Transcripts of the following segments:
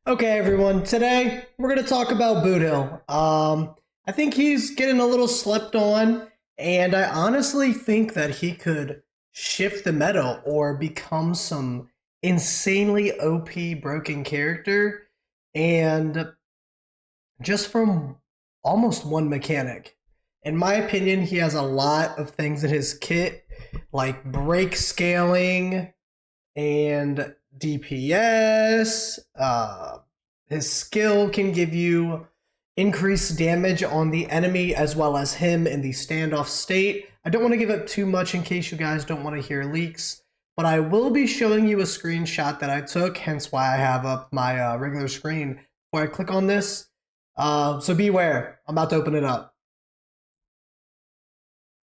Okay, everyone. Today we're gonna talk about Boothill. I think he's getting a little slept on, and I honestly think that he could shift the meta or become some insanely OP broken character, and just from almost one mechanic. In my opinion, he has a lot of things in his kit, like break scaling, and DPS. His skill can give you increased damage on the enemy as well as him in the standoff state. I don't want to give up too much in case you guys don't want to hear leaks, but I will be showing you a screenshot that I took, hence why I have up my regular screen before I click on this. So beware, I'm about to open it up.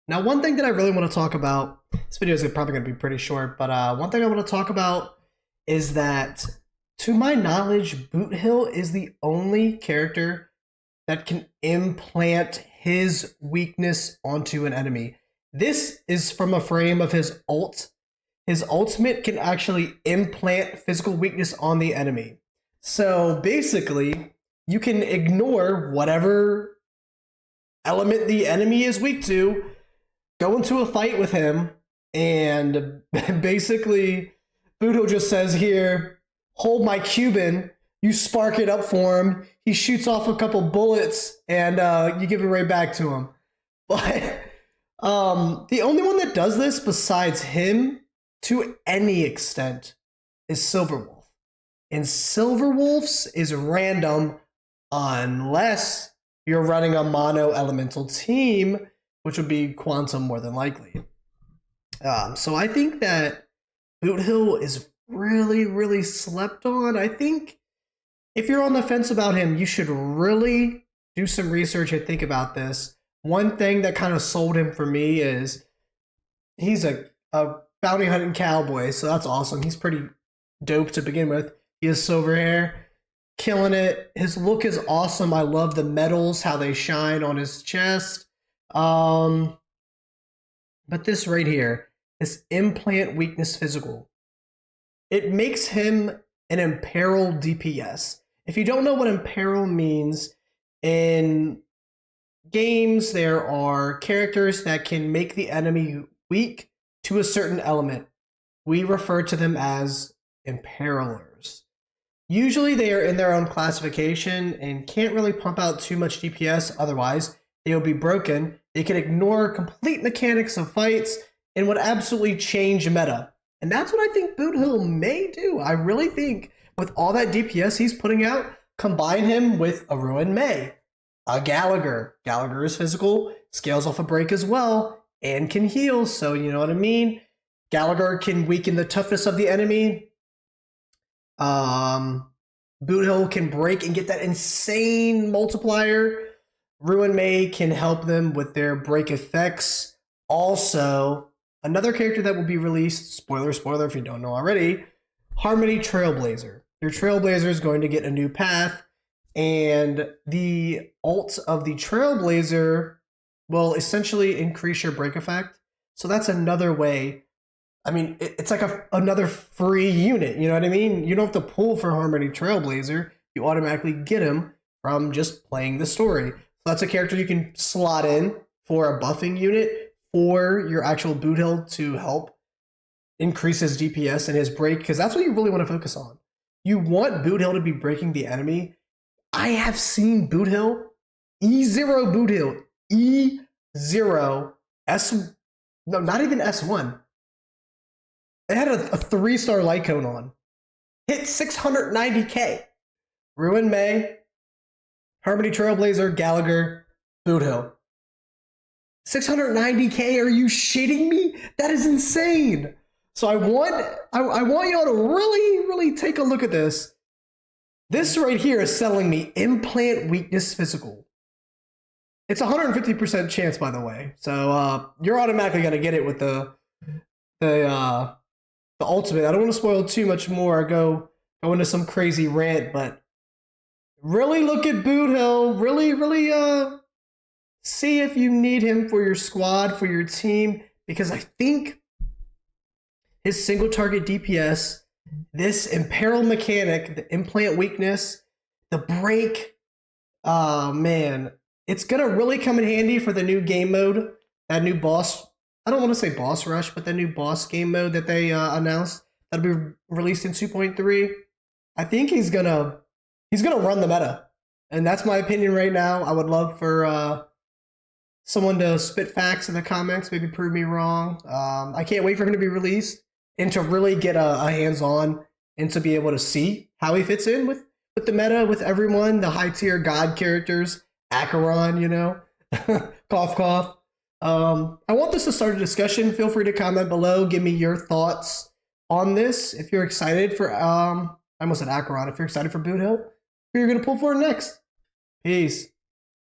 Now, one thing that I really want to talk about, this video is probably going to be pretty short, but one thing I want to talk about is that, to my knowledge, Boothill is the only character that can implant his weakness onto an enemy. This is from a frame of his ult. His ultimate can actually implant physical weakness on the enemy. So basically, you can ignore whatever element the enemy is weak to, go into a fight with him, and basically Boothill just says here, hold my Cuban, you spark it up for him, he shoots off a couple bullets, and you give it right back to him. But the only one that does this besides him to any extent is Silverwolf. And Silverwolf's is random unless you're running a mono elemental team, which would be Quantum more than likely. So I think that Boothill is really slept on. I think if you're on the fence about him, you should really do some research and think about this. One thing that kind of sold him for me is he's a bounty hunting cowboy, so that's awesome. He's pretty dope to begin with. He has silver hair, killing it. His look is awesome. I love the medals, how they shine on his chest. But this right here, this implant weakness physical, it makes him an imperil DPS. If you don't know what imperil means, in games there are characters that can make the enemy weak to a certain element. We refer to them as imperilers. Usually they are in their own classification and can't really pump out too much DPS, otherwise they'll be broken. They can ignore complete mechanics of fights and would absolutely change meta. And that's what I think Boothill may do. I really think with all that DPS he's putting out, combine him with a Ruin Mei, a Gallagher. Gallagher is physical, scales off a break as well, and can heal, so you know what I mean? Gallagher can weaken the toughness of the enemy. Boothill can break and get that insane multiplier. Ruin Mei can help them with their break effects. Also, another character that will be released, spoiler if you don't know already, Harmony Trailblazer. Your Trailblazer is going to get a new path, and the ult of the Trailblazer will essentially increase your break effect. So that's another way. I mean, it's like another free unit, you know what I mean? You don't have to pull for Harmony Trailblazer. You automatically get him from just playing the story. So that's a character you can slot in for a buffing unit for your actual Boothill to help increase his DPS and his break, because that's what you really want to focus on. You want Boothill to be breaking the enemy. I have seen Boothill, E0 Boothill, E0, no, not even S1. It had a 3-star light cone on. Hit 690k. Ruin Mei, Harmony Trailblazer, Gallagher, Boothill. 690k? Are you shitting me? That is insane. So I want y'all to really take a look at this. This right here is selling me implant weakness physical. It's 150% chance, by the way. So you're automatically gonna get it with the ultimate. I don't want to spoil too much more. I go into some crazy rant, but really look at Boothill. Really see if you need him for your squad, for your team, because I think his single target DPS this imperil mechanic, the implant weakness, the break, oh man, it's gonna really come in handy for the new game mode, that new boss. I don't want to say boss rush, but the new boss game mode that they announced that'll be released in 2.3. I think he's gonna run the meta, and that's my opinion right now. I would love for someone to spit facts in the comments, maybe prove me wrong. I can't wait for him to be released and to really get a hands on and to be able to see how he fits in with the meta, with everyone, the high tier god characters, Acheron, you know, cough cough. I want this to start a discussion. Feel free to comment below. Give me your thoughts on this. If you're excited for I almost said Acheron. If you're excited for Boothill, who you're gonna pull for next. Peace.